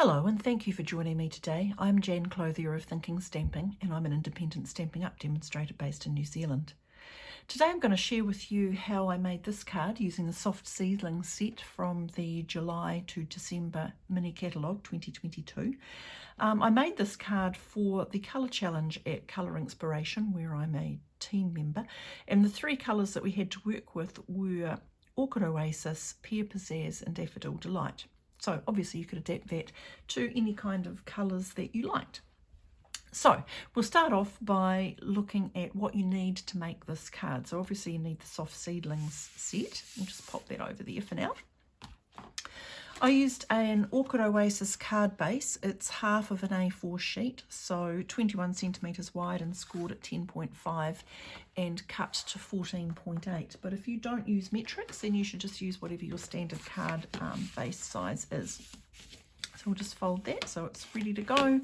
Hello and thank you for joining me today. I'm Jan Clothier of Thinking Stamping and I'm an independent Stampin' Up demonstrator based in New Zealand. Today I'm going to share with you how I made this card using the Soft Seedlings set from the July to December mini catalogue 2022. I made this card for the colour challenge at Colour Inspiration where I'm a team member, and the three colours that we had to work with were Orchid Oasis, Pear Pizzazz and Daffodil Delight. So obviously you could adapt that to any kind of colours that you liked. So we'll start off by looking at what you need to make this card. So obviously you need the Soft Seedlings set. I'll just pop that over there for now. I used an Orchid Oasis card base. It's half of an A4 sheet, so 21 centimetres wide and scored at 10.5 and cut to 14.8. But if you don't use metrics, then you should just use whatever your standard card base size is. So we'll just fold that so it's ready to go.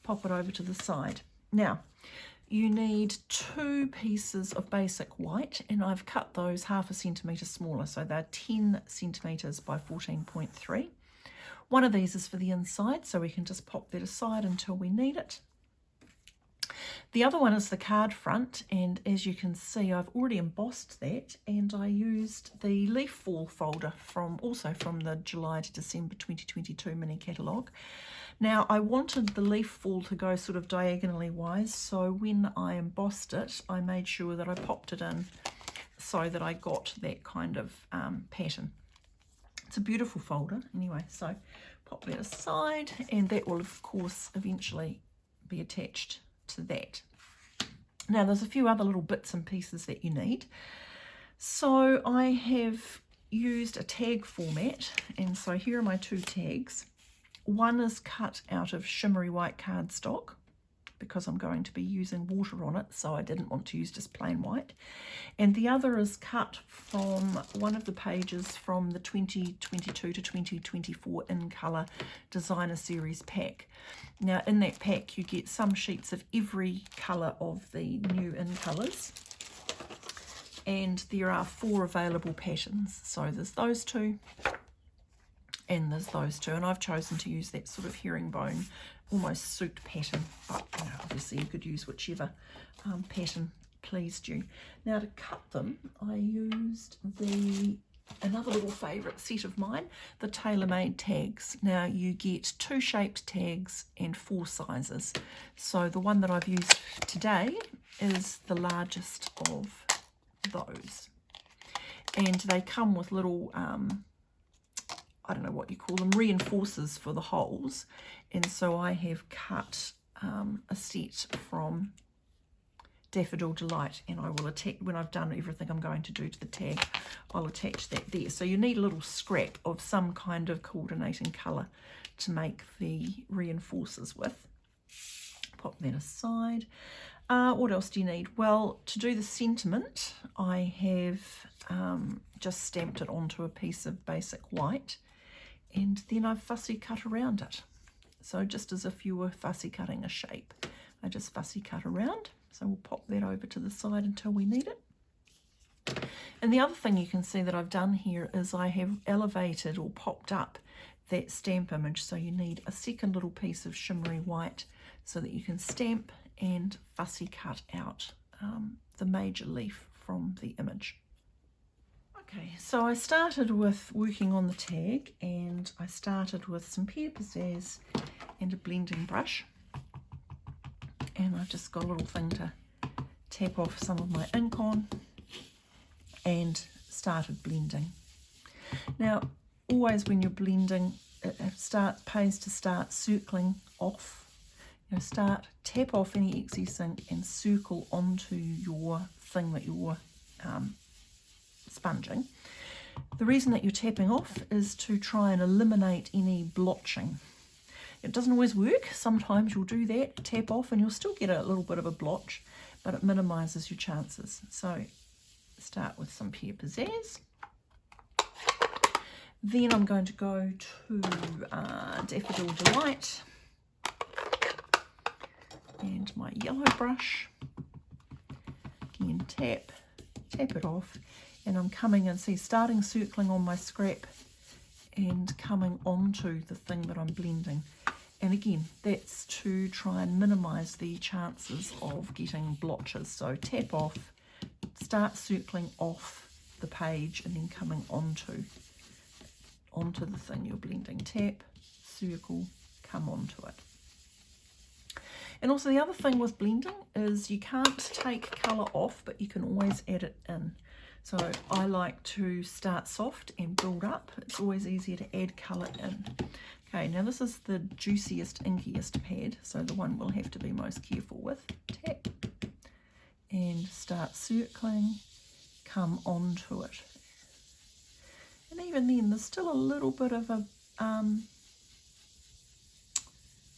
Pop it over to the side. Now, you need two pieces of basic white, and I've cut those half a centimetre smaller, so they're 10 centimetres by 14.3. One of these is for the inside, so we can just pop that aside until we need it. The other one is the card front, and as you can see, I've already embossed that, and I used the leaf fall folder also from the July to December 2022 mini catalogue. Now, I wanted the leaf fall to go sort of diagonally wise, so when I embossed it, I made sure that I popped it in so that I got that kind of pattern. It's a beautiful folder anyway, so pop that aside, and that will of course eventually be attached to that. Now there's a few other little bits and pieces that you need. So I have used a tag format, and so here are my two tags. One is cut out of shimmery white cardstock because I'm going to be using water on it, so I didn't want to use just plain white. And the other is cut from one of the pages from the 2022 to 2024 In Colour Designer Series pack. Now in that pack you get some sheets of every colour of the new In Colours, and there are 4 available patterns. So there's those two, and there's those two, and I've chosen to use that sort of herringbone, almost suit pattern, but you know, obviously you could use whichever pattern pleased you. Now to cut them, I used another little favourite set of mine, the tailor-made tags. Now you get 2 shaped tags and 4 sizes. So the one that I've used today is the largest of those, and they come with little I don't know what you call them, reinforcers for the holes, and so I have cut a set from Daffodil Delight, and I will attach, when I've done everything I'm going to do to the tag, I'll attach that there. So you need a little scrap of some kind of coordinating colour to make the reinforcers with. Pop that aside. What else do you need? Well, to do the sentiment, I have just stamped it onto a piece of basic white, and then I've fussy cut around it. So just as if you were fussy cutting a shape, I just fussy cut around. So we'll pop that over to the side until we need it. And the other thing you can see that I've done here is I have elevated or popped up that stamp image. So you need a second little piece of shimmery white so that you can stamp and fussy cut out the major leaf from the image. Okay, so I started with working on the tag, and I started with some Pear Pizzazz and a blending brush, and I've just got a little thing to tap off some of my ink on and started blending. Now always when you're blending, it pays to start circling off. You know, tap off any excess ink and circle onto your thing that you're sponging. The reason that you're tapping off is to try and eliminate any blotching. It doesn't always work. Sometimes you'll do that, tap off, and you'll still get a little bit of a blotch, but it minimises your chances. So start with some Pear Pizzazz. Then I'm going to go to Daffodil Delight and my yellow brush, and tap it off, and I'm coming and starting circling on my scrap and coming onto the thing that I'm blending. And again, that's to try and minimise the chances of getting blotches. So tap off, start circling off the page and then coming onto the thing you're blending. Tap, circle, come onto it. And also the other thing with blending is you can't take colour off, but you can always add it in. So I like to start soft and build up. It's always easier to add colour in. Okay, now this is the juiciest, inkiest pad, so the one we'll have to be most careful with. Tap and start circling, come onto it. And even then, there's still a little bit of a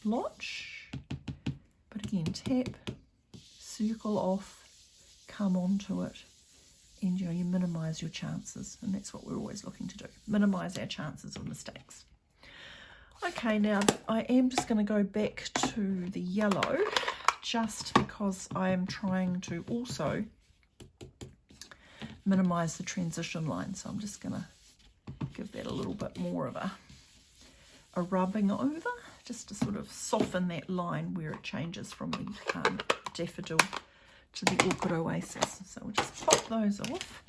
blotch. But again, tap, circle off, come onto it, and you minimise your chances. And that's what we're always looking to do, minimise our chances of mistakes. Okay, now I am just going to go back to the yellow, just because I am trying to also minimise the transition line. So I'm just going to give that a little bit more of a rubbing over, just to sort of soften that line where it changes from the daffodil to the orchid oasis. So we'll just pop those off.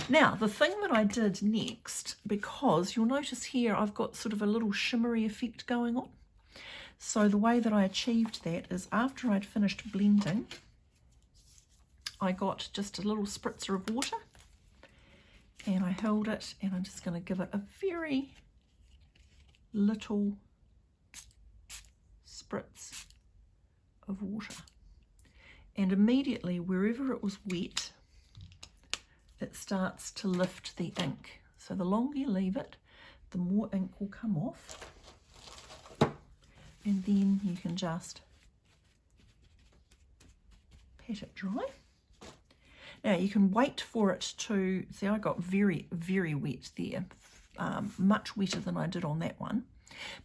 Now, the thing that I did next, because you'll notice here I've got sort of a little shimmery effect going on. So the way that I achieved that is after I'd finished blending, I got just a little spritzer of water and I held it, and I'm just going to give it a very little spritz of water, and immediately wherever it was wet it starts to lift the ink. So the longer you leave it, the more ink will come off, and then you can just pat it dry. Now you can wait for it to, see, I got very, very wet there, much wetter than I did on that one,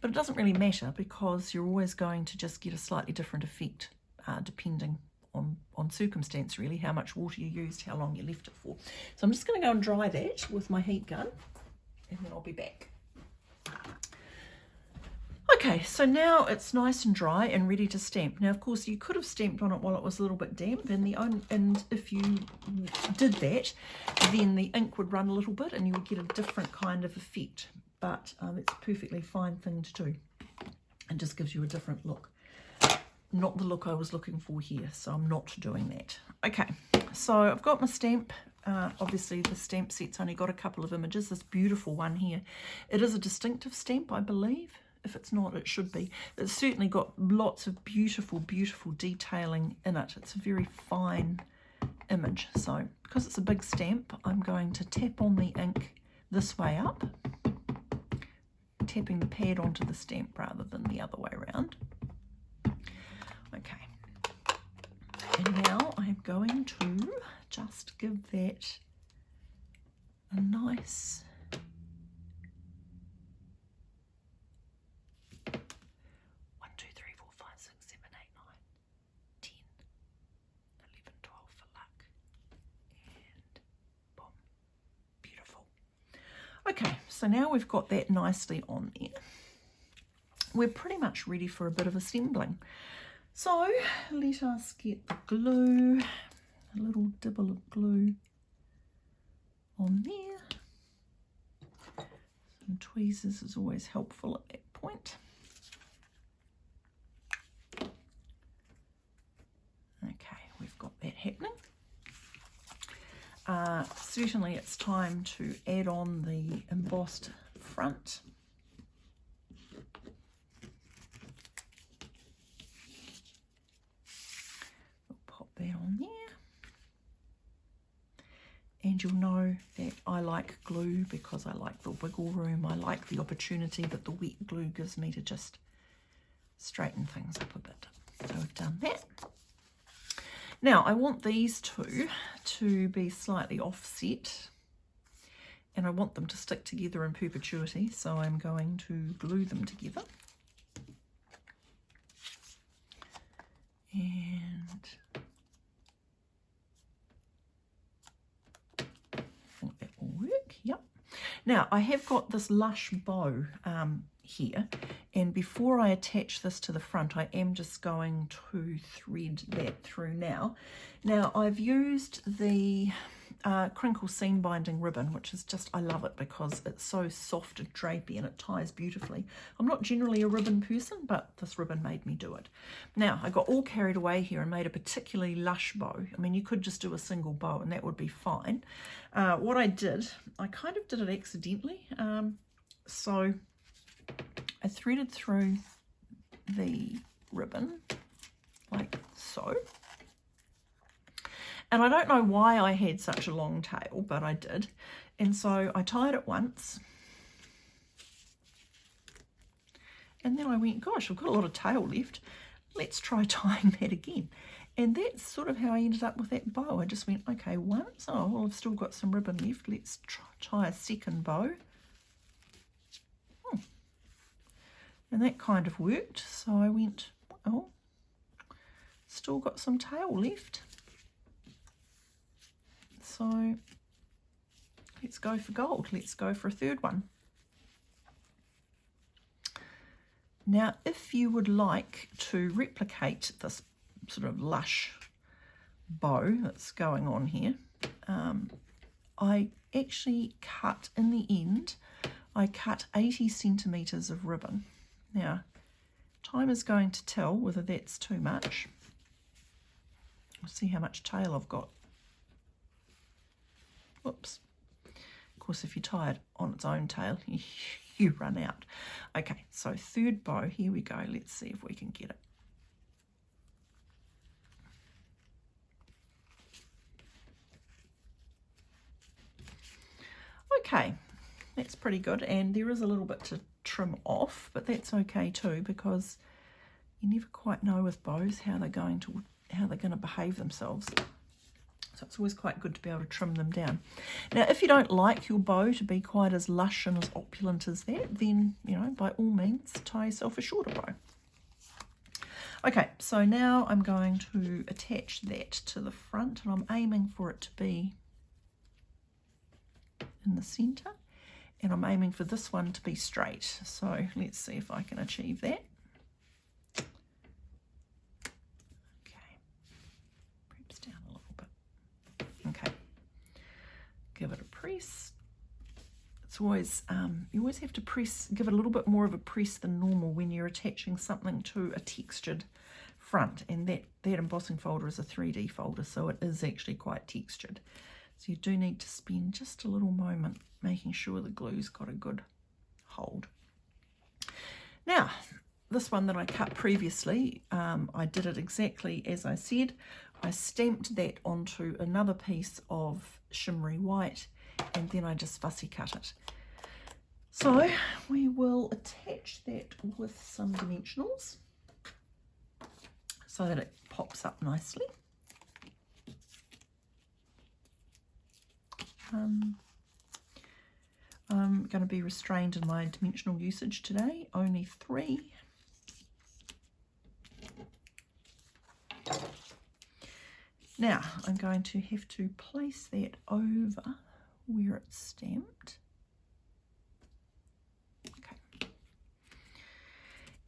but it doesn't really matter because you're always going to just get a slightly different effect depending on circumstance, really, how much water you used, how long you left it for. So I'm just going to go and dry that with my heat gun, and then I'll be back. Okay, so now it's nice and dry and ready to stamp. Now, of course, you could have stamped on it while it was a little bit damp, and if you did that, then the ink would run a little bit and you would get a different kind of effect. But it's a perfectly fine thing to do, and just gives you a different look. Not the look I was looking for here, so I'm not doing that. Okay, so I've got my stamp. Obviously, the stamp set's only got a couple of images. This beautiful one here, it is a distinctive stamp, I believe. If it's not, it should be. It's certainly got lots of beautiful, beautiful detailing in it. It's a very fine image. So because it's a big stamp, I'm going to tap on the ink this way up, tapping the pad onto the stamp rather than the other way around. Okay. And now I'm going to just give that a nice 12 for luck, and boom, beautiful. Okay, so now we've got that nicely on there. We're pretty much ready for a bit of assembling. So let us get the glue, a little dibble of glue on there. Some tweezers is always helpful at that point. Okay, we've got that happening. Certainly it's time to add on the embossed front. We'll pop that on there. And you'll know that I like glue because I like the wiggle room. I like the opportunity that the wet glue gives me to just straighten things up a bit. So we've done that. Now I want these two to be slightly offset, and I want them to stick together in perpetuity, so I'm going to glue them together. And I think that will work, yep. Now I have got this lush bow here, and before I attach this to the front I am just going to thread that through now. Now I've used the crinkle seam binding ribbon, which is just, I love it because it's so soft and drapey and it ties beautifully. I'm not generally a ribbon person, but this ribbon made me do it. Now I got all carried away here and made a particularly lush bow. I mean, you could just do a single bow and that would be fine. What I did, I kind of did it accidentally. So I threaded through the ribbon like so. And I don't know why I had such a long tail, but I did. And so I tied it once. And then I went, gosh, I've got a lot of tail left. Let's try tying that again. And that's sort of how I ended up with that bow. I just went, okay, once. Oh, well, I've still got some ribbon left. Let's tie a second bow. And that kind of worked. So I went, oh, still got some tail left. So let's go for gold. Let's go for a third one. Now, if you would like to replicate this sort of lush bow that's going on here, I actually cut, in the end, I cut 80 centimetres of ribbon. Now, time is going to tell whether that's too much. We'll see how much tail I've got. Whoops. Of course, if you tie it on its own tail, you run out. Okay, so third bow, here we go. Let's see if we can get it. Okay, that's pretty good, and there is a little bit to trim off, but that's okay too, because you never quite know with bows how they're going to behave themselves. So it's always quite good to be able to trim them down. Now, if you don't like your bow to be quite as lush and as opulent as that, then, you know, by all means, tie yourself a shorter bow. Okay, so now I'm going to attach that to the front, and I'm aiming for it to be in the centre, and I'm aiming for this one to be straight. So let's see if I can achieve that. Give it a press. It's always, you always have to press, give it a little bit more of a press than normal when you're attaching something to a textured front, and that embossing folder is a 3D folder, so it is actually quite textured. So you do need to spend just a little moment making sure the glue's got a good hold. Now, this one that I cut previously, I did it exactly as I said. I stamped that onto another piece of shimmery white, and then I just fussy cut it. So we will attach that with some dimensionals so that it pops up nicely. I'm going to be restrained in my dimensional usage today, only 3. Now I'm going to have to place that over where it's stamped. Okay.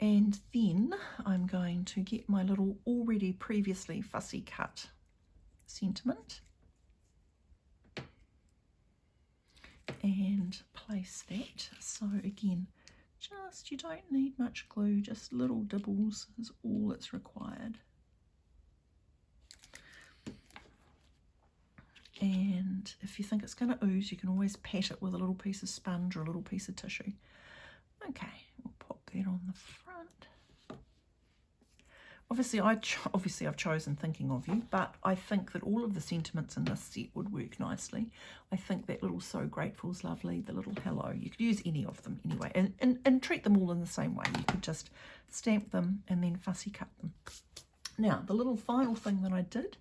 And then I'm going to get my little already previously fussy cut sentiment and place that. So again, just, you don't need much glue, just little dibbles is all that's required. And if you think it's going to ooze, you can always pat it with a little piece of sponge or a little piece of tissue. Okay, we'll pop that on the front. Obviously I've chosen thinking of you, but I think that all of the sentiments in this set would work nicely. I think that little So Grateful is lovely, the little hello. You could use any of them anyway, and treat them all in the same way. You could just stamp them and then fussy cut them. Now, the little final thing that I did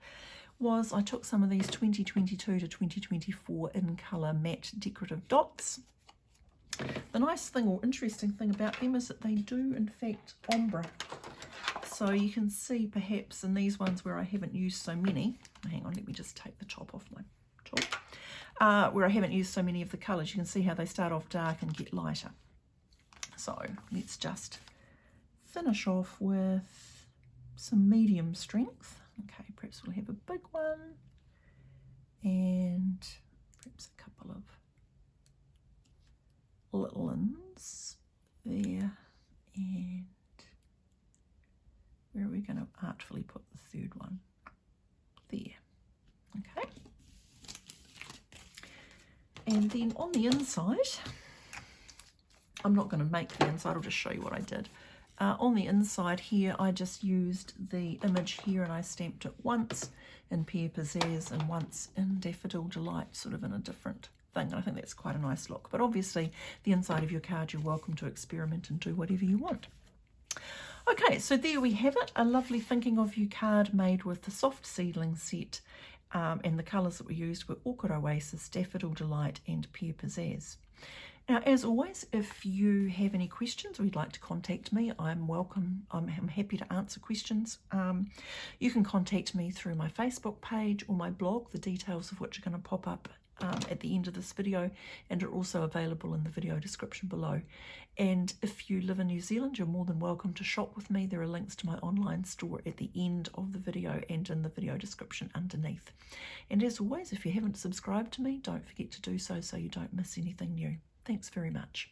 was I took some of these 2022 to 2024 in colour matte decorative dots. The nice thing or interesting thing about them is that they do in fact ombre. So you can see perhaps in these ones where I haven't used so many, hang on, let me just take the top off my tool. where I haven't used so many of the colours. You can see how they start off dark and get lighter. So let's just finish off with some medium strength. Okay, perhaps we'll have a big one and perhaps a couple of little ones there, and where are we going to artfully put the third one? There. Okay. And then on the inside, I'm not going to make the inside, I'll just show you what I did. On the inside here, I just used the image here and I stamped it once in Pear Pizzazz and once in Daffodil Delight, sort of in a different thing. And I think that's quite a nice look. But obviously, the inside of your card, you're welcome to experiment and do whatever you want. Okay, so there we have it, a lovely Thinking of You card made with the Soft Seedlings set, and the colours that we used were Orchid Oasis, Daffodil Delight and Pear Pizzazz. Now, as always, if you have any questions or you'd like to contact me, I'm welcome. I'm happy to answer questions. You can contact me through my Facebook page or my blog, the details of which are going to pop up at the end of this video, and are also available in the video description below. And if you live in New Zealand, you're more than welcome to shop with me. There are links to my online store at the end of the video and in the video description underneath. And as always, if you haven't subscribed to me, don't forget to do so so you don't miss anything new. Thanks very much.